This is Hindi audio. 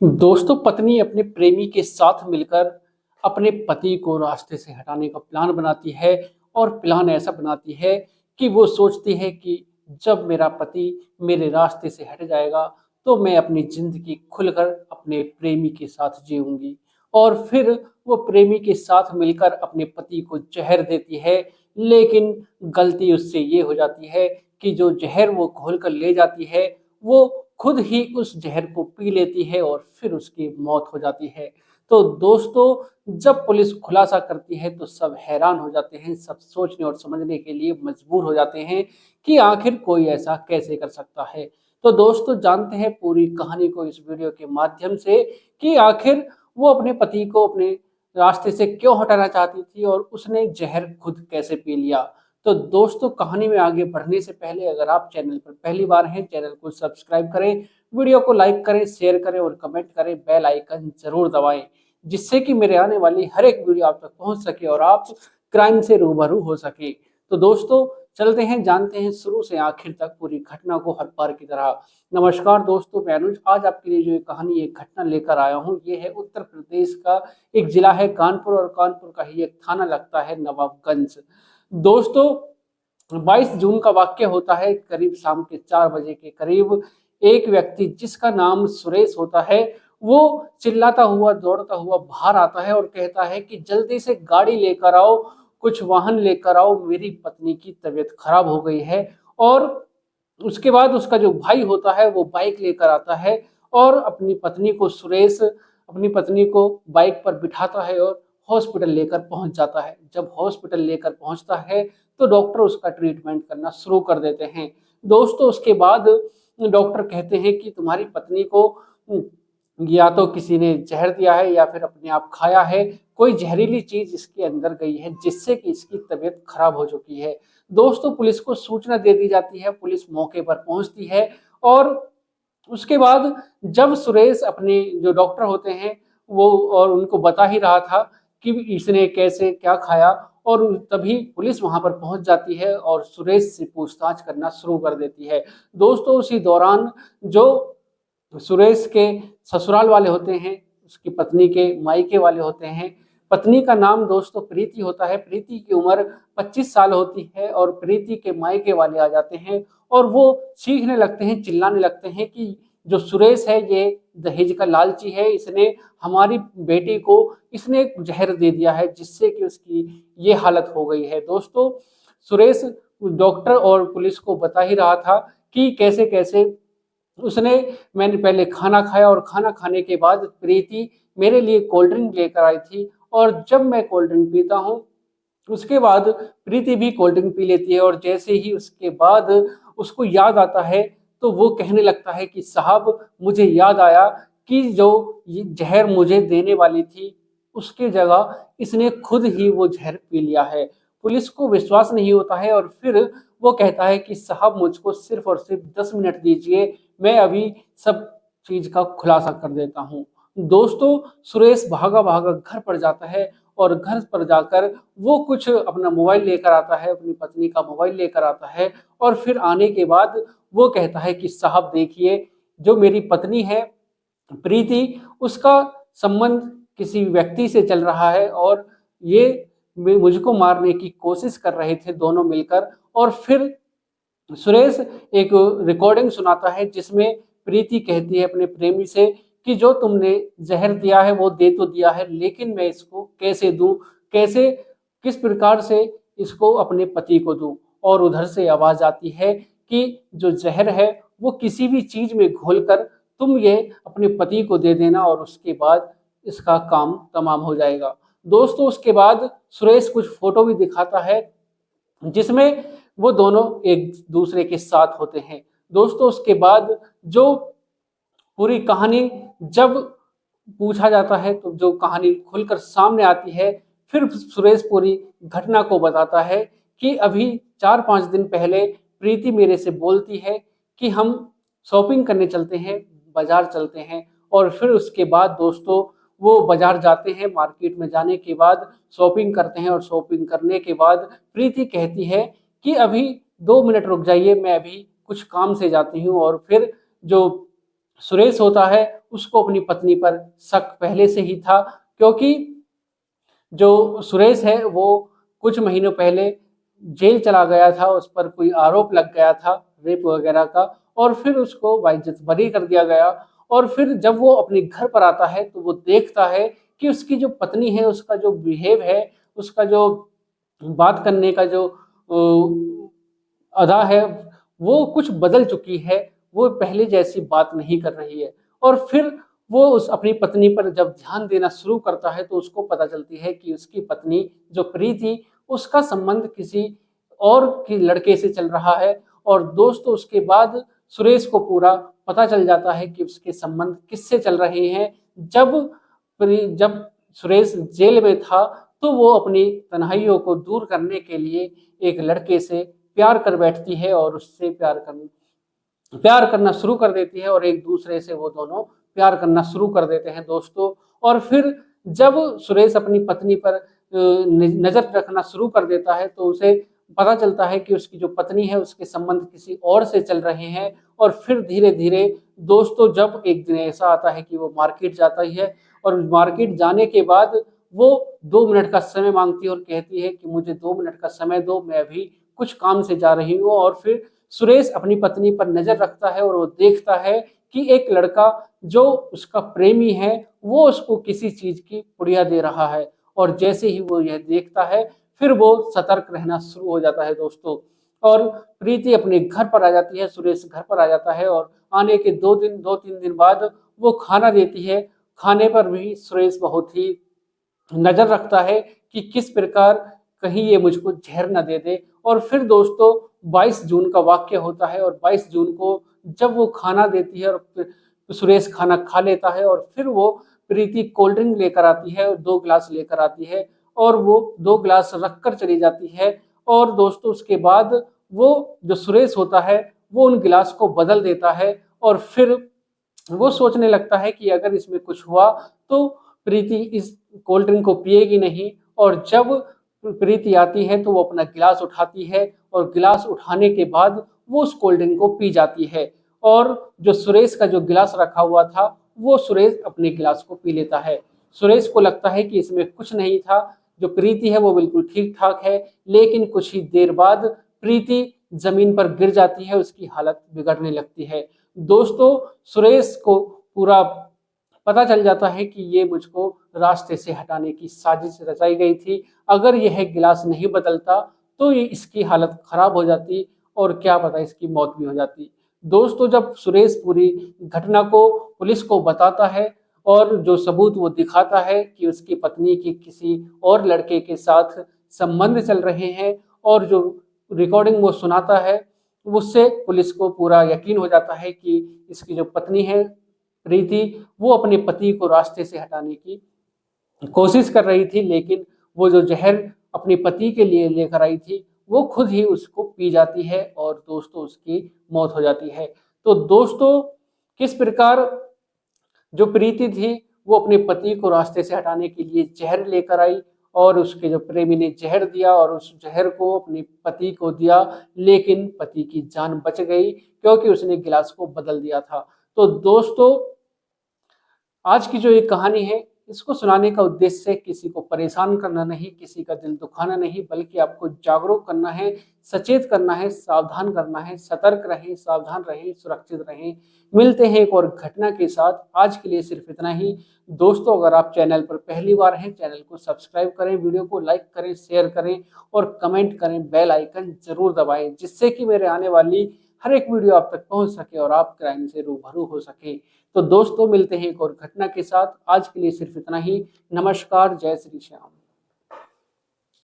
दोस्तों, पत्नी अपने प्रेमी के साथ मिलकर अपने पति को रास्ते से हटाने का प्लान बनाती है और प्लान ऐसा बनाती है कि वो सोचती है कि जब मेरा पति मेरे रास्ते से हट जाएगा तो मैं अपनी ज़िंदगी खुलकर अपने प्रेमी के साथ जीऊँगी। और फिर वो प्रेमी के साथ मिलकर अपने पति को ज़हर देती है, लेकिन गलती उससे ये हो जाती है कि जो ज़हर वो घोल कर ले जाती है, वो खुद ही उस ज़हर को पी लेती है और फिर उसकी मौत हो जाती है। तो दोस्तों, जब पुलिस खुलासा करती है तो सब हैरान हो जाते हैं, सब सोचने और समझने के लिए मजबूर हो जाते हैं कि आखिर कोई ऐसा कैसे कर सकता है। तो दोस्तों, जानते हैं पूरी कहानी को इस वीडियो के माध्यम से कि आखिर वो अपने पति को अपने रास्ते से क्यों हटाना चाहती थी और उसने ज़हर खुद कैसे पी लिया। तो दोस्तों, कहानी में आगे बढ़ने से पहले अगर आप चैनल पर पहली बार हैं, चैनल को सब्सक्राइब करें, वीडियो को लाइक करें, शेयर करें और कमेंट करें, बेल आइकन ज़रूर दबाएँ, जिससे कि मेरे आने वाली हर एक वीडियो आप तक पहुँच सके और आप क्राइम से रूबरू हो सकें। तो दोस्तों, चलते हैं, जानते हैं शुरू से आखिर तक पूरी घटना को हर बार की तरह। नमस्कार दोस्तों, मैं अनुज आज आपके लिए जो ये कहानी, एक घटना लेकर आया हूँ, ये है उत्तर प्रदेश का एक जिला है कानपुर और कानपुर का ही एक थाना लगता है नवाबगंज। दोस्तों, 22 जून का वाक्य होता है, करीब शाम के 4 बजे के करीब एक व्यक्ति जिसका नाम सुरेश होता है, वो चिल्लाता हुआ, दौड़ता हुआ बाहर आता है और कहता है कि जल्दी से गाड़ी लेकर आओ, कुछ वाहन लेकर आओ, मेरी पत्नी की तबीयत खराब हो गई है। और उसके बाद उसका जो भाई होता है वो बाइक लेकर आता है और अपनी पत्नी को बाइक पर बिठाता है और हॉस्पिटल लेकर पहुंच जाता है। जब हॉस्पिटल लेकर पहुंचता है तो डॉक्टर उसका ट्रीटमेंट करना शुरू कर देते हैं। दोस्तों, उसके बाद डॉक्टर कहते हैं कि तुम्हारी पत्नी को या तो किसी ने जहर दिया है या फिर अपने आप खाया है, कोई जहरीली चीज इसके अंदर गई है जिससे कि इसकी तबीयत खराब हो चुकी है। दोस्तों, पुलिस को सूचना दे दी जाती है, पुलिस मौके पर पहुंचती है और उसके बाद जब सुरेश अपने जो डॉक्टर होते हैं वो और उनको बता ही रहा था कि इसने कैसे क्या खाया, और तभी पुलिस वहां पर पहुंच जाती है और सुरेश से पूछताछ करना शुरू कर देती है। दोस्तों, उसी दौरान जो सुरेश के ससुराल वाले होते हैं, उसकी पत्नी के मायके वाले होते हैं। पत्नी का नाम दोस्तों प्रीति होता है। प्रीति की उम्र 25 साल होती है और प्रीति के मायके वाले आ जाते हैं और वो चीखने लगते हैं, चिल्लाने लगते हैं कि जो सुरेश है ये दहेज का लालची है, इसने हमारी बेटी को इसने जहर दे दिया है जिससे कि उसकी ये हालत हो गई है। दोस्तों, सुरेश डॉक्टर और पुलिस को बता ही रहा था कि कैसे कैसे उसने मैंने पहले खाना खाया और खाना खाने के बाद प्रीति मेरे लिए कोल्ड ड्रिंक लेकर आई थी और जब मैं कोल्ड ड्रिंक पीता हूँ उसके बाद प्रीति भी कोल्ड ड्रिंक पी लेती है और जैसे ही उसके बाद उसको याद आता है तो वो कहने लगता है कि साहब, मुझे याद आया कि जो ये जहर मुझे देने वाली थी उसके जगह इसने खुद ही वो जहर पी लिया है। पुलिस को विश्वास नहीं होता है और फिर वो कहता है कि साहब, मुझको सिर्फ और सिर्फ 10 मिनट दीजिए, मैं अभी सब चीज का खुलासा कर देता हूँ। दोस्तों, सुरेश भागा भागा घर पर जाता है और घर पर जाकर वो कुछ अपना मोबाइल लेकर आता है, अपनी पत्नी का मोबाइल लेकर आता है और फिर आने के बाद वो कहता है कि साहब देखिए, जो मेरी पत्नी है प्रीति, उसका संबंध किसी व्यक्ति से चल रहा है और ये मुझको मारने की कोशिश कर रहे थे दोनों मिलकर। और फिर सुरेश एक रिकॉर्डिंग सुनाता है जिसमें प्रीति कहती है अपने प्रेमी से कि जो तुमने जहर दिया है वो दे तो दिया है, लेकिन मैं इसको कैसे दूं, कैसे किस प्रकार से इसको अपने पति को दूं। और उधर से आवाज आती है कि जो जहर है वो किसी भी चीज में घोलकर तुम ये अपने पति को दे देना और उसके बाद इसका काम तमाम हो जाएगा। दोस्तों, उसके बाद सुरेश कुछ फोटो भी दिखाता है जिसमें वो दोनों एक दूसरे के साथ होते हैं। दोस्तों, उसके बाद जो पूरी कहानी जब पूछा जाता है तो जो कहानी खुलकर सामने आती है, फिर सुरेश पूरी घटना को बताता है कि अभी 4-5 दिन पहले प्रीति मेरे से बोलती है कि हम शॉपिंग करने चलते हैं, बाजार चलते हैं। और फिर उसके बाद दोस्तों वो बाजार जाते हैं, मार्केट में जाने के बाद शॉपिंग करते हैं और शॉपिंग करने के बाद प्रीति कहती है कि अभी 2 मिनट रुक जाइए, मैं अभी कुछ काम से जाती हूँ। और फिर जो सुरेश होता है उसको अपनी पत्नी पर शक पहले से ही था, क्योंकि जो सुरेश है वो कुछ महीनों पहले जेल चला गया था, उस पर कोई आरोप लग गया था रेप वगैरह का, और फिर उसको बाइज्जत बरी कर दिया गया। और फिर जब वो अपने घर पर आता है तो वो देखता है कि उसकी जो पत्नी है उसका जो बिहेव है, उसका जो बात करने का जो अदा है वो कुछ बदल चुकी है, वो पहले जैसी बात नहीं कर रही है। और फिर वो उस अपनी पत्नी पर जब ध्यान देना शुरू करता है तो उसको पता चलती है कि उसकी पत्नी जो प्रीति उसका संबंध किसी और के लड़के से चल रहा है। और दोस्तों उसके बाद सुरेश को पूरा पता चल जाता है कि उसके संबंध किससे चल रहे हैं। जब सुरेश जेल में था तो वो अपनी तन्हाइयों को दूर करने के लिए एक लड़के से प्यार कर बैठती है और उससे प्यार करना शुरू कर देती है, और एक दूसरे से वो दोनों प्यार करना शुरू कर देते हैं दोस्तों। और फिर जब सुरेश अपनी पत्नी पर नजर रखना शुरू कर देता है तो उसे पता चलता है कि उसकी जो पत्नी है उसके संबंध किसी और से चल रहे हैं। और फिर धीरे धीरे दोस्तों जब एक दिन ऐसा आता है कि वो मार्केट जाता ही है, और मार्केट जाने के बाद वो 2 मिनट का समय मांगती है और कहती है कि मुझे 2 मिनट का समय दो, मैं अभी कुछ काम से जा रही हूँ। और फिर सुरेश अपनी पत्नी पर नजर रखता है और वो देखता है कि एक लड़का जो उसका प्रेमी है वो उसको किसी चीज की पुड़िया दे रहा है। और जैसे ही वो यह देखता है फिर वो सतर्क रहना शुरू हो जाता है दोस्तों। और प्रीति अपने घर पर आ जाती है, सुरेश घर पर आ जाता है, और आने के 2-3 दिन बाद वो खाना देती है। खाने पर भी सुरेश बहुत ही नजर रखता है कि किस प्रकार कहीं ये मुझको जहर न दे दे। और फिर दोस्तों 22 जून का वाक्य होता है, और 22 जून को जब वो खाना देती है और फिर सुरेश खाना खा लेता है, और फिर वो प्रीति कोल्ड ड्रिंक लेकर आती है और 2 गिलास लेकर आती है, और वो 2 गिलास रख कर चली जाती है। और दोस्तों उसके बाद वो जो सुरेश होता है वो उन गिलास को बदल देता है, और फिर वो सोचने लगता है कि अगर इसमें कुछ हुआ तो प्रीति इस कोल्ड ड्रिंक को पिएगी नहीं। और जब प्रीति आती है तो वो अपना गिलास उठाती है, और गिलास उठाने के बाद वो उस कोल्ड ड्रिंक को पी जाती है। और जो सुरेश का जो गिलास रखा हुआ था वो सुरेश अपने गिलास को पी लेता है। सुरेश को लगता है कि इसमें कुछ नहीं था, जो प्रीति है वो बिल्कुल ठीक ठाक है। लेकिन कुछ ही देर बाद प्रीति जमीन पर गिर जाती है, उसकी हालत बिगड़ने लगती है। दोस्तों सुरेश को पूरा पता चल जाता है कि ये मुझको रास्ते से हटाने की साजिश रचाई गई थी। अगर यह गिलास नहीं बदलता तो ये इसकी हालत खराब हो जाती, और क्या पता इसकी मौत भी हो जाती। दोस्तों जब सुरेश पूरी घटना को पुलिस को बताता है और जो सबूत वो दिखाता है कि उसकी पत्नी की किसी और लड़के के साथ संबंध चल रहे हैं, और जो रिकॉर्डिंग वो सुनाता है उससे पुलिस को पूरा यकीन हो जाता है कि इसकी जो पत्नी है प्रीति वो अपने पति को रास्ते से हटाने की कोशिश कर रही थी, लेकिन वो जो जहर अपने पति के लिए लेकर आई थी वो खुद ही उसको पी जाती है, और दोस्तों उसकी मौत हो जाती है। तो दोस्तों किस प्रकार जो प्रीति थी वो अपने पति को रास्ते से हटाने के लिए जहर लेकर आई, और उसके जो प्रेमी ने जहर दिया और उस जहर को अपने पति को दिया, लेकिन पति की जान बच गई क्योंकि उसने गिलास को बदल दिया था। तो दोस्तों आज की जो ये कहानी है इसको सुनाने का उद्देश्य किसी को परेशान करना नहीं, किसी का दिल दुखाना नहीं, बल्कि आपको जागरूक करना है, सचेत करना है, सावधान करना है। सतर्क रहें, सावधान रहें, सुरक्षित रहें। मिलते हैं एक और घटना के साथ। आज के लिए सिर्फ इतना ही। दोस्तों अगर आप चैनल पर पहली बार हैं चैनल को सब्सक्राइब करें, वीडियो को लाइक करें, शेयर करें और कमेंट करें, बेल आइकन जरूर दबाएं, जिससे कि मेरे आने वाली हर एक वीडियो आप तक पहुंच सके और आप क्राइम से रूबरू हो सके। तो दोस्तों मिलते हैं एक और घटना के साथ। आज के लिए सिर्फ इतना ही। नमस्कार, जय श्री श्याम।